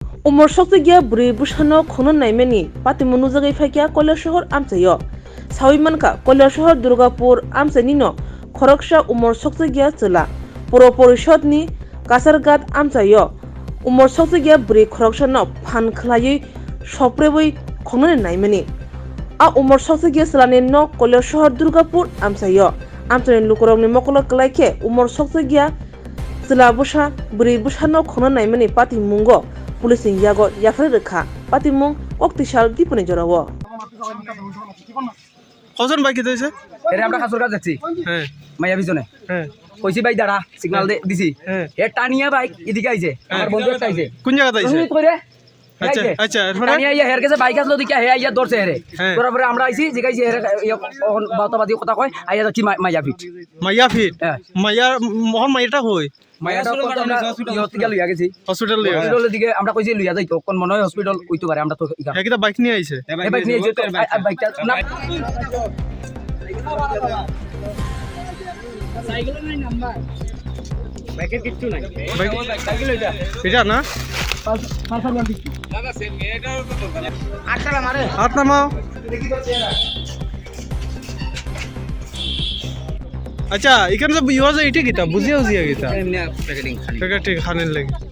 Umar Shokti Gia Bwrwi Bushano Khokna Naimani Pati Munuzagai Fakia Kola Shahor Amsayo Sawimanka Kola Shahor Durgapur Amsanino Khoroksa Umar Shokti Gia Chula Puro Porishotni Kasargat Amsayo Umar Shokti Gia Bwrwi Khoroksa no Phan Khlayi Shoprebui Khokna Naimani A Umar Shokti Gia Salani no Kola Shahor Durgapur Amsayo Amsanin Lukorong ni Mokolo Klaike Umar Shokti Gia Chula Busha Bwrwi Bushano Khokna Naimani Pati Mungo Pulising Yago Yafrika Patimung Oktishal Dipone Jorawo কজন bike দিতে হইছে এরে আমরা কাছর কাজ যাচ্ছি হ্যাঁ মাইয়া পিছনে হ্যাঁ কইছি ভাই দাঁড়া সিগন্যাল দিছি এ টানিয়া বাইক এদিকে আইছে আমার বন্ধু একটা আইছে কোন জায়গা আইছে তুমি কইরে আচ্ছা আচ্ছা টানিয়া ইয়া হের কাছে বাইক আসলো দিকে হে আইয়া দরছে হেরে তোরা পরে আমরা আইছি জিগাইছি হেরে বাতাবাদি কথা কয় আইয়া যাচ্ছি মাইয়া ফিট মাইয়া মোহন মাইয়াটা হই মাইয়াটা কত আমরা হসপিটাল লইয়া গেছি হসপিটালের দিকে আমরা কইছি লইয়া যাইতো কোন মনে হয় হসপিটাল কইতে পারে আমরা তো হ্যাঁ কিটা বাইক নিয়ে আইছে এই বাইক নিয়ে যেতে বাইকটা না সাইকেলের নাই নাম্বার বাইকের কিচ্ছু নাই সাইকেল লইয়া এটা না হাত নামাও আচ্ছা এখানে তো ইউজ এটা কিতা বুঝিয়া গীতা প্যাকেটিং খানের লাগে